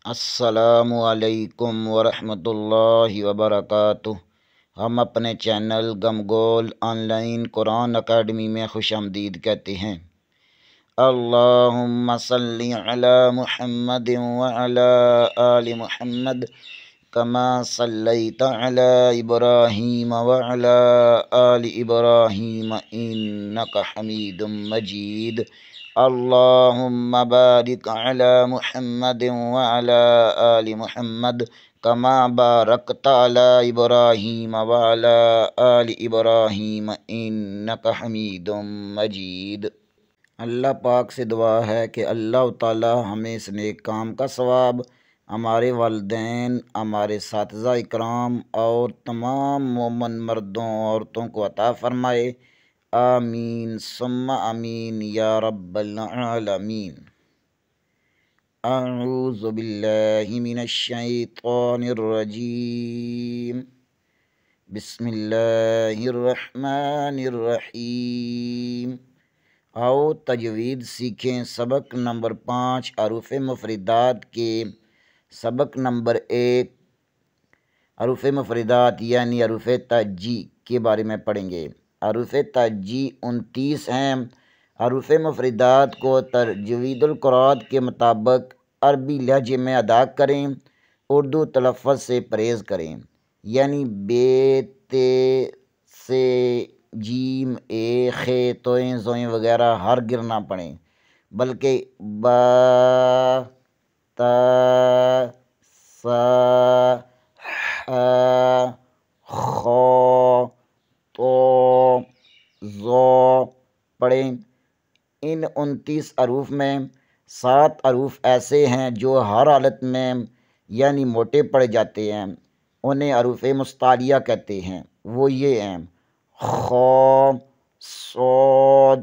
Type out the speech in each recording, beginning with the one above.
السلام علیکم ورحمۃ اللہ وبرکاتہ۔ ہم اپنے چینل گمگول آن لائن قرآن اکیڈمی میں خوش آمدید کہتے ہیں۔ اللہم صلی علی محمد وعلی آل محمد کما صلیت علی ابراہیم وعلی آل ابراہیم انک حمید مجید۔ اللہم بارک علی محمد وعلی آل محمد کما بارکت علی ابراہیم وعلی آل ابراہیم انک حمید مجید۔ اللہ پاک سے دعا ہے کہ اللہ تعالی ہمیں اس نیک کام کا ثواب ہمارے والدین، ہمارے اساتذہ اکرام اور تمام مومن مردوں عورتوں کو عطا فرمائے۔ آمین ثم آمین یا رب العالمین۔ اعوذ باللہ من الشیطان الرجیم، بسم اللہ الرحمن الرحیم۔ آؤ تجوید سیکھیں۔ سبق نمبر 5 حروف مفردات کے سبق نمبر 1 حروف مفردات یعنی حروف تہجی کے بارے میں پڑھیں گے۔ حروف تہجی 29 ہیں۔ حروف مفردات کو تجوید القرآن کے مطابق عربی لہجے میں ادا کریں، اردو تلفظ سے پرہیز کریں، یعنی بے، تے، سے، جیم، اے، خے، توئیں، زوئیں وغیرہ ہرگز نہ پڑھیں، بلکہ با، تا، سا، حا، خا، تو، زو پڑھیں۔ ان 29 حروف میں 7 حروف ایسے ہیں جو ہر حالت میں یعنی موٹے پڑے جاتے ہیں، انہیں حروف مستعلیہ کہتے ہیں۔ وہ یہ ہیں: خا، صاد،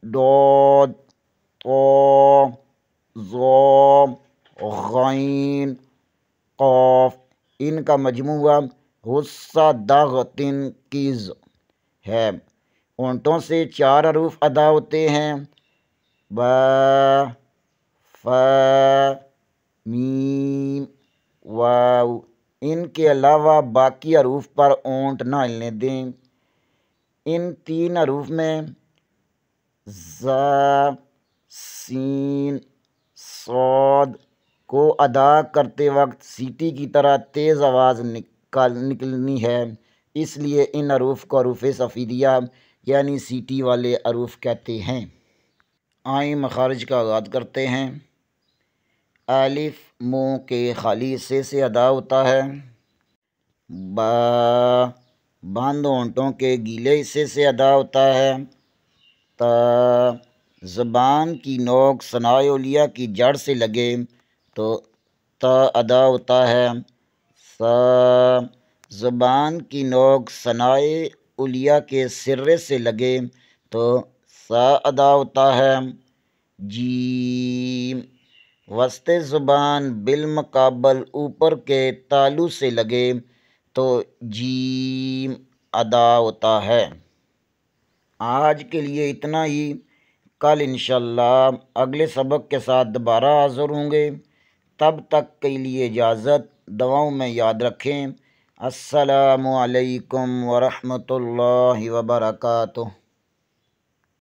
ڈاد، طا، ظا، غین، قاف۔ ان کا مجموعہ ح ہے۔ ہونٹوں سے 4 حروف ادا ہوتے ہیں: با، فا، میم، واو۔ ان کے علاوہ باقی حروف پر ہونٹ نہ ہلنے دیں۔ ان 3 حروف میں زا، سین، صاد کو ادا کرتے وقت سیٹی کی طرح تیز آواز نکلنی ہے، اس لیے ان حروف کو حروف صفیریہ یعنی سیٹی والے حروف کہتے ہیں۔ آئیں مخارج کا آغاز کرتے ہیں۔ الف منہ کے خالی حصے سے ادا ہوتا ہے۔ با بند ہونٹوں کے گیلے حصے سے ادا ہوتا ہے۔ تا زبان کی نوک ثنائے علیہ کی جڑ سے لگے تو تا ادا ہوتا ہے۔ سا زبان کی نوک ثنائے علیہ کے سرے سے لگے تو سا ادا ہوتا ہے۔ جیم وسط زبان بالمقابل اوپر کے تالو سے لگے تو جیم ادا ہوتا ہے۔ آج کے لیے اتنا ہی۔ کل انشاءاللہ اگلے سبق کے ساتھ دوبارہ حاضر ہوں گے۔ تب تک کے لیے اجازت، دعاؤں میں یاد رکھیں۔ السلام علیکم ورحمۃ اللہ وبرکاتہ۔